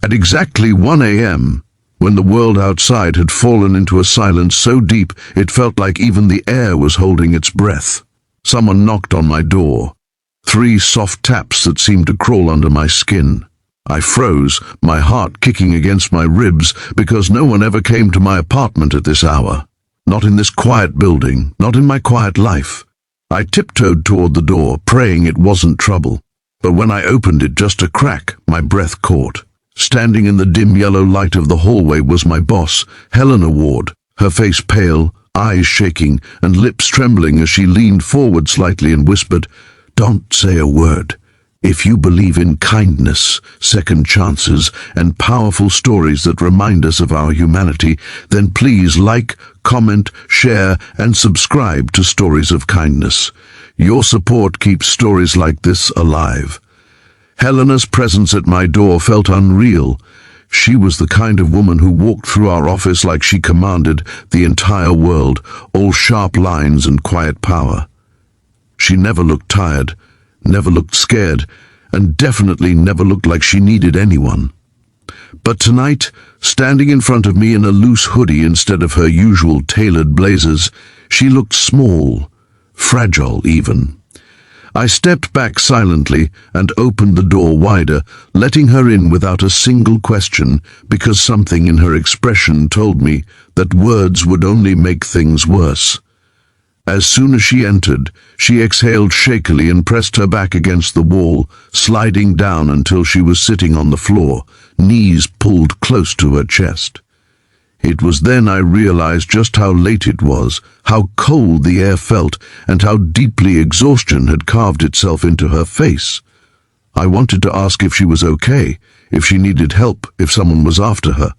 At exactly 1 a.m., when the world outside had fallen into a silence so deep it felt like even the air was holding its breath, someone knocked on my door. 3 soft taps that seemed to crawl under my skin. I froze, my heart kicking against my ribs, because no one ever came to my apartment at this hour. Not in this quiet building, not in my quiet life. I tiptoed toward the door, praying it wasn't trouble. But when I opened it just a crack, my breath caught. Standing in the dim yellow light of the hallway was my boss, Helena Ward, her face pale, eyes shaking, and lips trembling as she leaned forward slightly and whispered, "Don't say a word. If you believe in kindness, second chances, and powerful stories that remind us of our humanity, then please like, comment, share, and subscribe to Stories of Kindness. Your support keeps stories like this alive." Helena's presence at my door felt unreal. She was the kind of woman who walked through our office like she commanded the entire world, all sharp lines and quiet power. She never looked tired, never looked scared, and definitely never looked like she needed anyone. But tonight, standing in front of me in a loose hoodie instead of her usual tailored blazers, she looked small, fragile even. I stepped back silently and opened the door wider, letting her in without a single question, because something in her expression told me that words would only make things worse. As soon as she entered, she exhaled shakily and pressed her back against the wall, sliding down until she was sitting on the floor, knees pulled close to her chest. It was then I realized just how late it was, how cold the air felt, and how deeply exhaustion had carved itself into her face. I wanted to ask if she was okay, if she needed help, if someone was after her,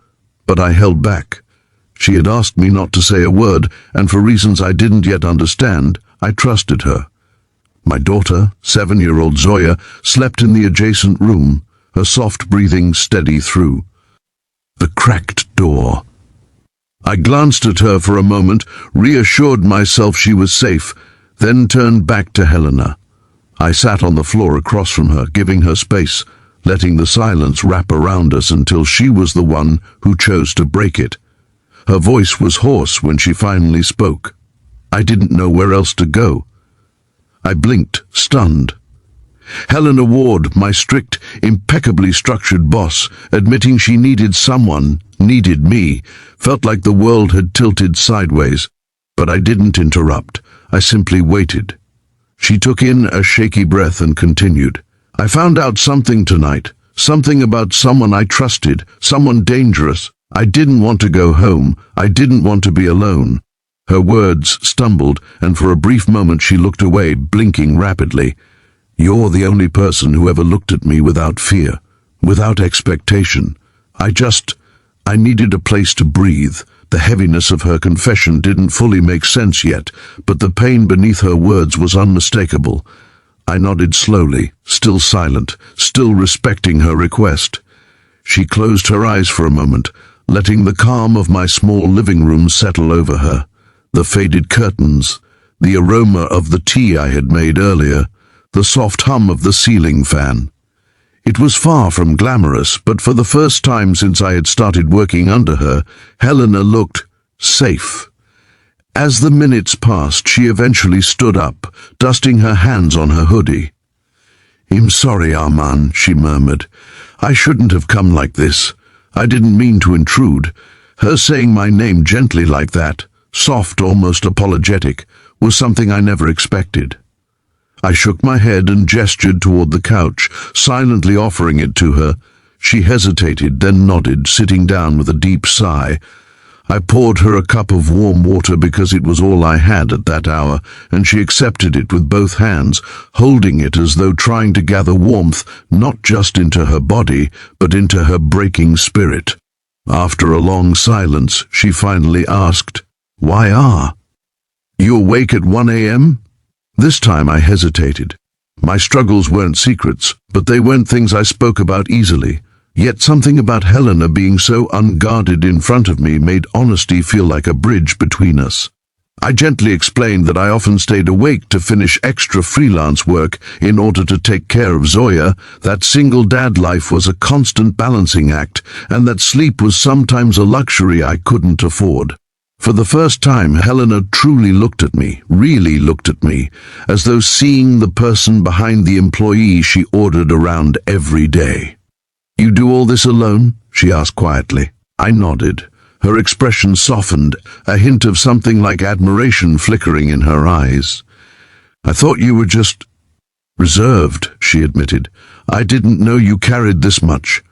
but I held back. She had asked me not to say a word, and for reasons I didn't yet understand, I trusted her. My daughter, 7-year-old Zoya, slept in the adjacent room, her soft breathing steady through. The cracked door. I glanced at her for a moment, reassured myself she was safe, then turned back to Helena. I sat on the floor across from her, giving her space, letting the silence wrap around us until she was the one who chose to break it. Her voice was hoarse when she finally spoke. I didn't know where else to go. I blinked, stunned. Helena Ward, my strict, impeccably structured boss, admitting she needed someone, needed me, felt like the world had tilted sideways. But I didn't interrupt. I simply waited. She took in a shaky breath and continued. "I found out something tonight, something about someone I trusted, someone dangerous. I didn't want to go home. I didn't want to be alone." Her words stumbled, and for a brief moment she looked away, blinking rapidly. "You're the only person who ever looked at me without fear, without expectation. I needed a place to breathe." The heaviness of her confession didn't fully make sense yet, but the pain beneath her words was unmistakable. I nodded slowly, still silent, still respecting her request. She closed her eyes for a moment, letting the calm of my small living room settle over her. The faded curtains, the aroma of the tea I had made earlier, the soft hum of the ceiling fan. It was far from glamorous, but for the first time since I had started working under her, Helena looked safe. As the minutes passed, she eventually stood up, dusting her hands on her hoodie. "I'm sorry, Arman," she murmured. "I shouldn't have come like this. I didn't mean to intrude." Her saying my name gently like that, soft, almost apologetic, was something I never expected. I shook my head and gestured toward the couch, silently offering it to her. She hesitated, then nodded, sitting down with a deep sigh. I poured her a cup of warm water because it was all I had at that hour, and she accepted it with both hands, holding it as though trying to gather warmth not just into her body, but into her breaking spirit. After a long silence, she finally asked, "Why are you awake at 1 a.m.? This time I hesitated. My struggles weren't secrets, but they weren't things I spoke about easily. Yet something about Helena being so unguarded in front of me made honesty feel like a bridge between us. I gently explained that I often stayed awake to finish extra freelance work in order to take care of Zoya, that single dad life was a constant balancing act, and that sleep was sometimes a luxury I couldn't afford. For the first time, Helena truly looked at me, really looked at me, as though seeing the person behind the employee she ordered around every day. "You do all this alone?" she asked quietly. I nodded. Her expression softened, a hint of something like admiration flickering in her eyes. "I thought you were just reserved," she admitted. "I didn't know you carried this much."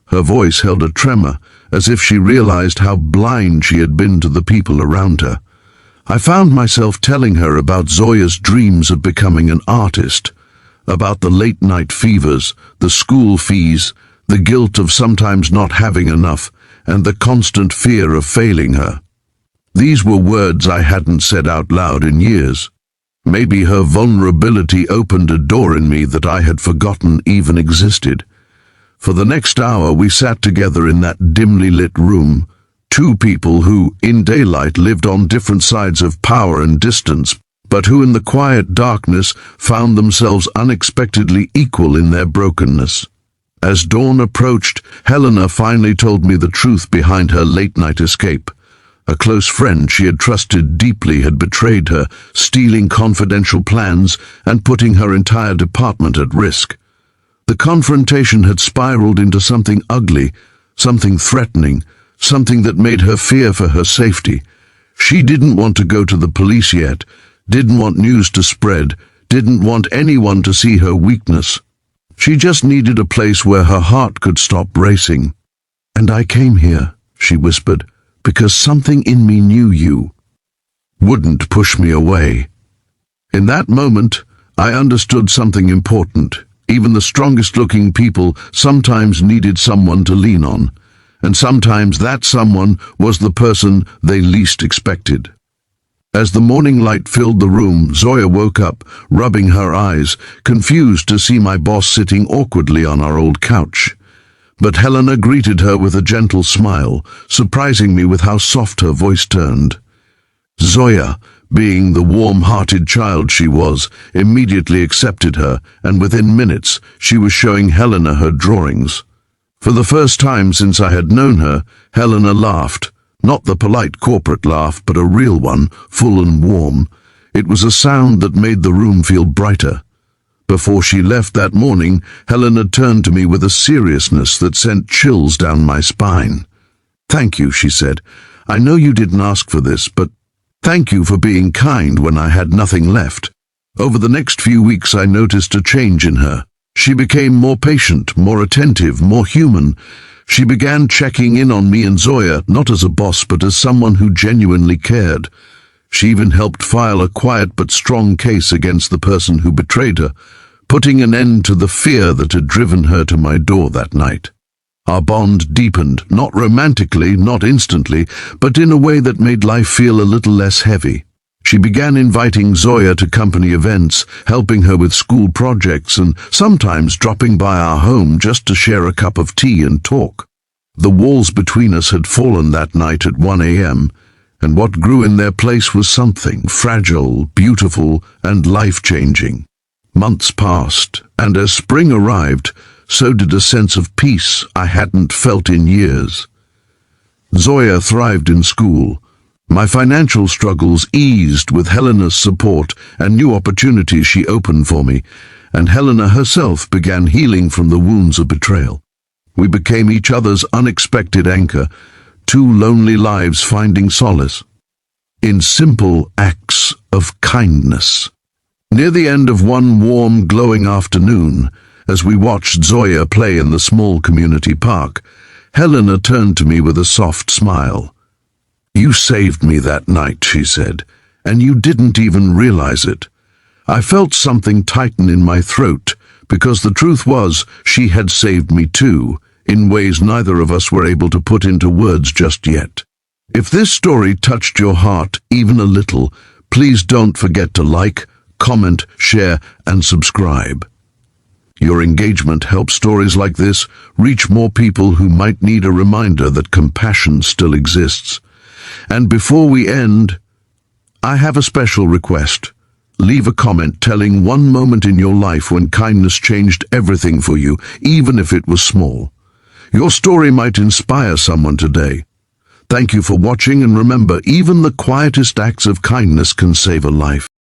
Her voice held a tremor, as if she realized how blind she had been to the people around her. I found myself telling her about Zoya's dreams of becoming an artist, about the late-night fevers, the school fees, the guilt of sometimes not having enough, and the constant fear of failing her. These were words I hadn't said out loud in years. Maybe her vulnerability opened a door in me that I had forgotten even existed. For the next hour we sat together in that dimly lit room, two people who, in daylight, lived on different sides of power and distance, but who in the quiet darkness found themselves unexpectedly equal in their brokenness. As dawn approached, Helena finally told me the truth behind her late-night escape. A close friend she had trusted deeply had betrayed her, stealing confidential plans and putting her entire department at risk. The confrontation had spiraled into something ugly, something threatening, something that made her fear for her safety. She didn't want to go to the police yet, didn't want news to spread, didn't want anyone to see her weakness. She just needed a place where her heart could stop racing. "And I came here," she whispered, "because something in me knew you wouldn't push me away." In that moment, I understood something important. Even the strongest-looking people sometimes needed someone to lean on, and sometimes that someone was the person they least expected. As the morning light filled the room, Zoya woke up, rubbing her eyes, confused to see my boss sitting awkwardly on our old couch. But Helena greeted her with a gentle smile, surprising me with how soft her voice turned. Zoya, being the warm-hearted child she was, immediately accepted her, and within minutes she was showing Helena her drawings. For the first time since I had known her, Helena laughed. Not the polite corporate laugh, but a real one, full and warm. It was a sound that made the room feel brighter. Before she left that morning, Helena turned to me with a seriousness that sent chills down my spine. "Thank you," she said. "I know you didn't ask for this, but thank you for being kind when I had nothing left." Over the next few weeks I noticed a change in her. She became more patient, more attentive, more human. She began checking in on me and Zoya, not as a boss, but as someone who genuinely cared. She even helped file a quiet but strong case against the person who betrayed her, putting an end to the fear that had driven her to my door that night. Our bond deepened, not romantically, not instantly, but in a way that made life feel a little less heavy. She began inviting Zoya to company events, helping her with school projects, and sometimes dropping by our home just to share a cup of tea and talk. The walls between us had fallen that night at 1 a.m., and what grew in their place was something fragile, beautiful, and life-changing. Months passed, and as spring arrived, so did a sense of peace I hadn't felt in years. Zoya thrived in school. My financial struggles eased with Helena's support and new opportunities she opened for me, and Helena herself began healing from the wounds of betrayal. We became each other's unexpected anchor, two lonely lives finding solace in simple acts of kindness. Near the end of one warm, glowing afternoon, as we watched Zoya play in the small community park, Helena turned to me with a soft smile. "You saved me that night," she said, "and you didn't even realize it." I felt something tighten in my throat, because the truth was she had saved me too, in ways neither of us were able to put into words just yet. If this story touched your heart even a little, please don't forget to like, comment, share, and subscribe. Your engagement helps stories like this reach more people who might need a reminder that compassion still exists. And before we end, I have a special request. Leave a comment telling one moment in your life when kindness changed everything for you, even if it was small. Your story might inspire someone today. Thank you for watching, and remember, even the quietest acts of kindness can save a life.